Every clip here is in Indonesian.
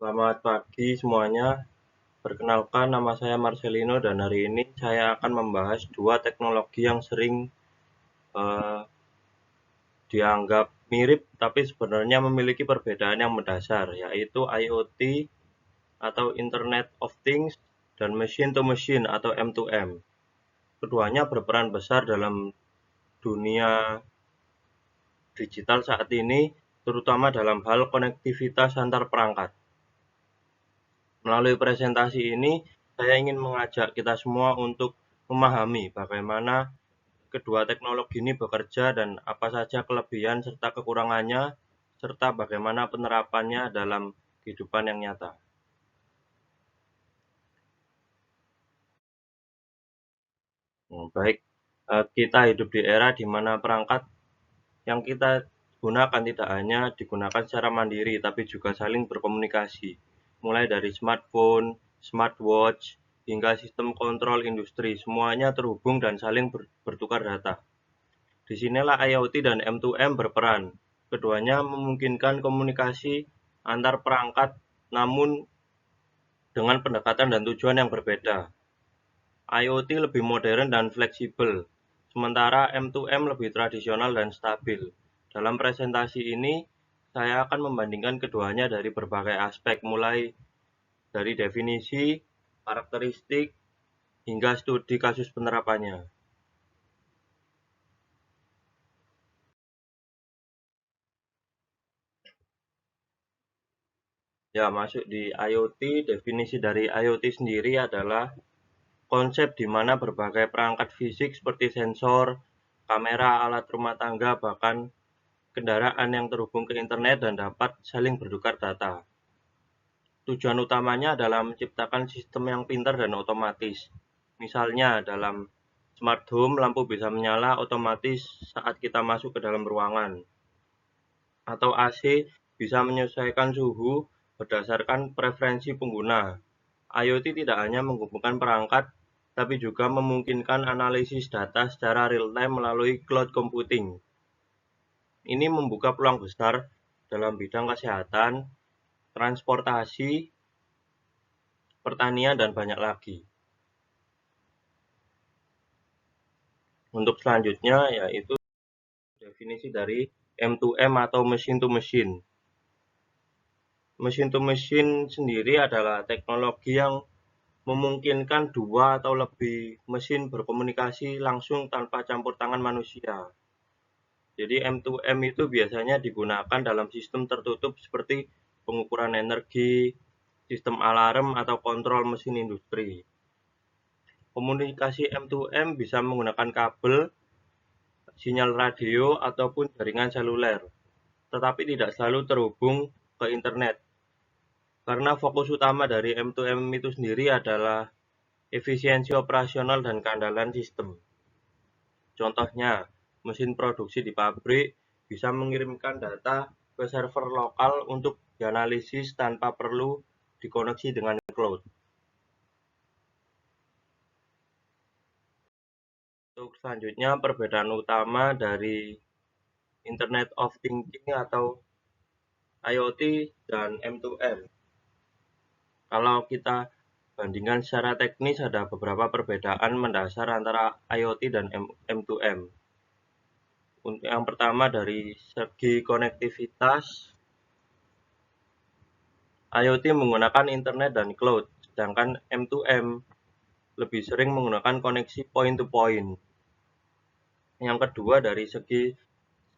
Selamat pagi semuanya. Perkenalkan, nama saya Marcelino dan hari ini saya akan membahas dua teknologi yang sering eh, dianggap mirip tapi sebenarnya memiliki perbedaan yang mendasar, yaitu IoT atau Internet of Things dan Machine to Machine atau M2M. Keduanya berperan besar dalam dunia digital saat ini, terutama dalam hal konektivitas antar perangkat. Melalui presentasi ini, saya ingin mengajak kita semua untuk memahami bagaimana kedua teknologi ini bekerja dan apa saja kelebihan serta kekurangannya, serta bagaimana penerapannya dalam kehidupan yang nyata. Baik, kita hidup di era di mana perangkat yang kita gunakan tidak hanya digunakan secara mandiri, tapi juga saling berkomunikasi, mulai dari smartphone, smartwatch, hingga sistem kontrol industri, semuanya terhubung dan saling bertukar data. Disinilah IoT dan M2M berperan. Keduanya memungkinkan komunikasi antar perangkat, namun dengan pendekatan dan tujuan yang berbeda. IoT lebih modern dan fleksibel, sementara M2M lebih tradisional dan stabil. Dalam presentasi ini, saya akan membandingkan keduanya dari berbagai aspek, mulai dari definisi, karakteristik, hingga studi kasus penerapannya. Ya, masuk di IoT, definisi dari IoT sendiri adalah konsep di mana berbagai perangkat fisik seperti sensor, kamera, alat rumah tangga, bahkan kendaraan yang terhubung ke internet dan dapat saling bertukar data. Tujuan utamanya adalah menciptakan sistem yang pintar dan otomatis. Misalnya dalam smart home, lampu bisa menyala otomatis saat kita masuk ke dalam ruangan. Atau AC bisa menyesuaikan suhu berdasarkan preferensi pengguna. IoT tidak hanya menghubungkan perangkat, tapi juga memungkinkan analisis data secara real-time melalui cloud computing. Ini membuka peluang besar dalam bidang kesehatan, transportasi, pertanian, dan banyak lagi. Untuk selanjutnya yaitu definisi dari M2M atau machine to machine. Machine to machine sendiri adalah teknologi yang memungkinkan dua atau lebih mesin berkomunikasi langsung tanpa campur tangan manusia. Jadi M2M itu biasanya digunakan dalam sistem tertutup seperti pengukuran energi, sistem alarm, atau kontrol mesin industri. Komunikasi M2M bisa menggunakan kabel, sinyal radio, ataupun jaringan seluler, tetapi tidak selalu terhubung ke internet. Karena fokus utama dari M2M itu sendiri adalah efisiensi operasional dan keandalan sistem. Contohnya, mesin produksi di pabrik bisa mengirimkan data ke server lokal untuk dianalisis tanpa perlu dikoneksi dengan cloud. Untuk selanjutnya, perbedaan utama dari Internet of Things atau IoT dan M2M. Kalau kita bandingkan secara teknis, ada beberapa perbedaan mendasar antara IoT dan M2M. Untuk yang pertama dari segi konektivitas, IoT menggunakan internet dan cloud, sedangkan M2M lebih sering menggunakan koneksi point to point. Yang kedua dari segi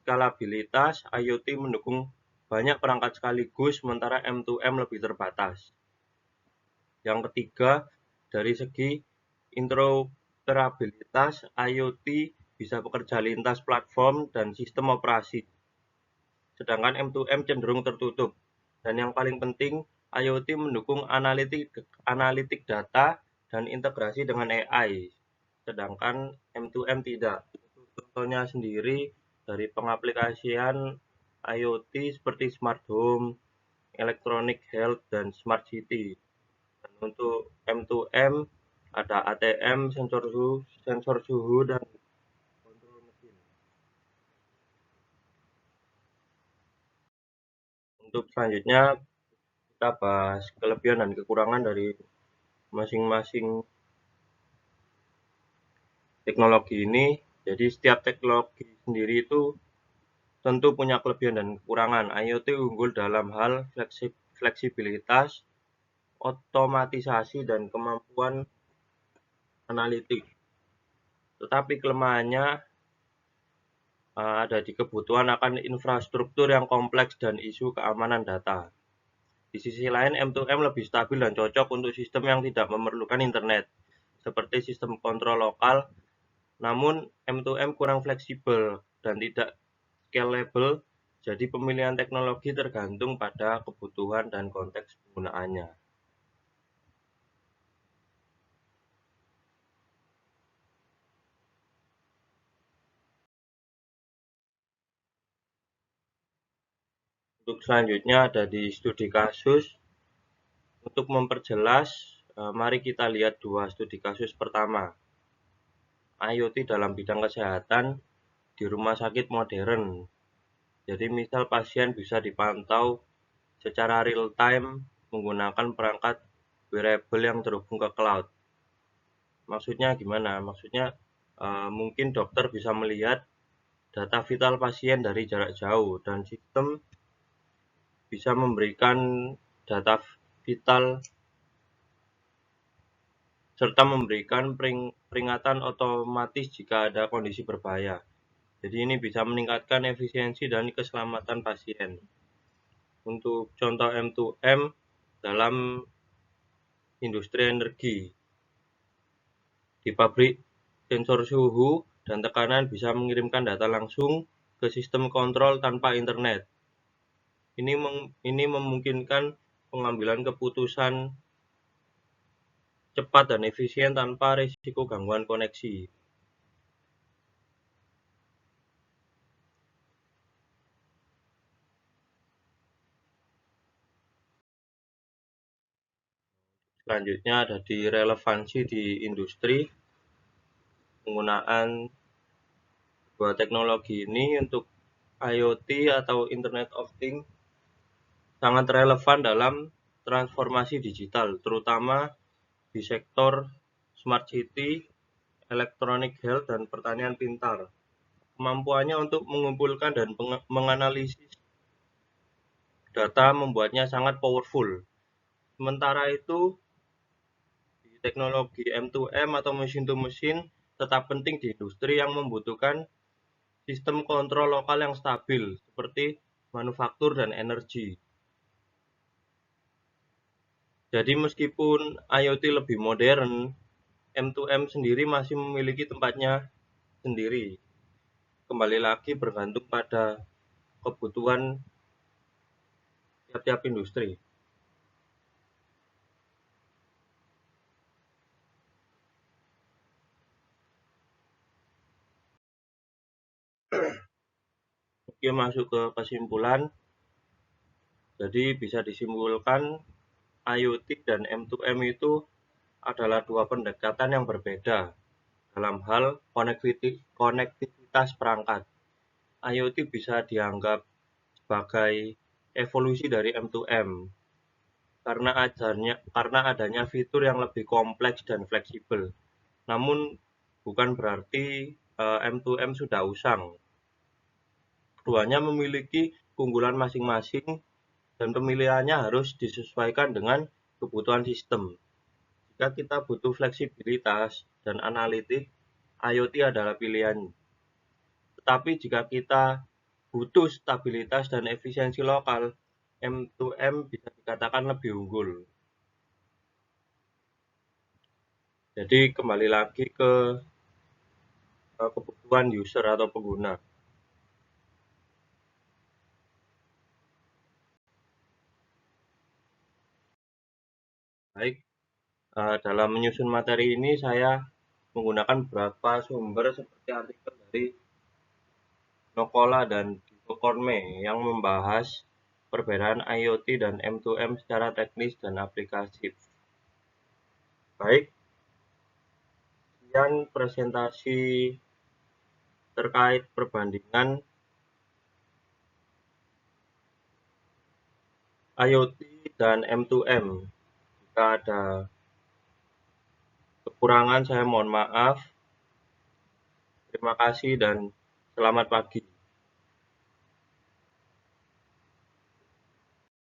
skalabilitas, IoT mendukung banyak perangkat sekaligus, sementara M2M lebih terbatas. Yang ketiga, dari segi interoperabilitas, IoT bisa bekerja lintas platform dan sistem operasi, sedangkan M2M cenderung tertutup. Dan yang paling penting, IoT mendukung analitik data dan integrasi dengan AI, sedangkan M2M tidak. Contohnya sendiri dari pengaplikasian IoT seperti smart home, electronic health, dan smart city. Dan untuk M2M ada ATM, sensor suhu dan kontrol mesin. Untuk selanjutnya kita bahas kelebihan dan kekurangan dari masing-masing teknologi ini. Jadi setiap teknologi sendiri itu tentu punya kelebihan dan kekurangan. IoT unggul dalam hal fleksibilitas, otomatisasi, dan kemampuan analitik. Tetapi kelemahannya ada di kebutuhan akan infrastruktur yang kompleks dan isu keamanan data. Di sisi lain, M2M lebih stabil dan cocok untuk sistem yang tidak memerlukan internet, seperti sistem kontrol lokal. Namun, M2M kurang fleksibel dan tidak scalable, jadi pemilihan teknologi tergantung pada kebutuhan dan konteks penggunaannya. Untuk selanjutnya ada di studi kasus. Untuk memperjelas, mari kita lihat dua studi kasus pertama. IoT dalam bidang kesehatan di rumah sakit modern. Jadi misal pasien bisa dipantau secara real time menggunakan perangkat wearable yang terhubung ke cloud. Maksudnya gimana? Maksudnya mungkin dokter bisa melihat data vital pasien dari jarak jauh dan sistem bisa memberikan data vital serta memberikan peringatan otomatis jika ada kondisi berbahaya. Jadi ini bisa meningkatkan efisiensi dan keselamatan pasien. Untuk contoh M2M dalam industri energi. Di pabrik, sensor suhu dan tekanan bisa mengirimkan data langsung ke sistem kontrol tanpa internet. Ini memungkinkan pengambilan keputusan cepat dan efisien tanpa risiko gangguan koneksi. Selanjutnya ada di relevansi di industri. Penggunaan dua teknologi ini untuk IoT atau Internet of Things sangat relevan dalam transformasi digital, terutama di sektor smart city, electronic health, dan pertanian pintar. Kemampuannya untuk mengumpulkan dan menganalisis data membuatnya sangat powerful. Sementara itu, di teknologi M2M atau machine to machine tetap penting di industri yang membutuhkan sistem kontrol lokal yang stabil, seperti manufaktur dan energi. Jadi meskipun IoT lebih modern, M2M sendiri masih memiliki tempatnya sendiri. Kembali lagi bergantung pada kebutuhan tiap-tiap industri. Oke, masuk ke kesimpulan. Jadi bisa disimpulkan IoT dan M2M itu adalah dua pendekatan yang berbeda dalam hal konektivitas perangkat. IoT bisa dianggap sebagai evolusi dari M2M karena adanya fitur yang lebih kompleks dan fleksibel. Namun bukan berarti M2M sudah usang. Keduanya memiliki keunggulan masing-masing dan pemilihannya harus disesuaikan dengan kebutuhan sistem. Jika kita butuh fleksibilitas dan analitik, IoT adalah pilihan. Tetapi jika kita butuh stabilitas dan efisiensi lokal, M2M bisa dikatakan lebih unggul. Jadi kembali lagi ke kebutuhan user atau pengguna. Baik, dalam menyusun materi ini saya menggunakan beberapa sumber seperti artikel dari Nokola dan Divokorme yang membahas perbedaan IoT dan M2M secara teknis dan aplikatif. Baik, sekian presentasi terkait perbandingan IoT dan M2M. Jika ada kekurangan saya mohon maaf. Terima kasih dan selamat pagi.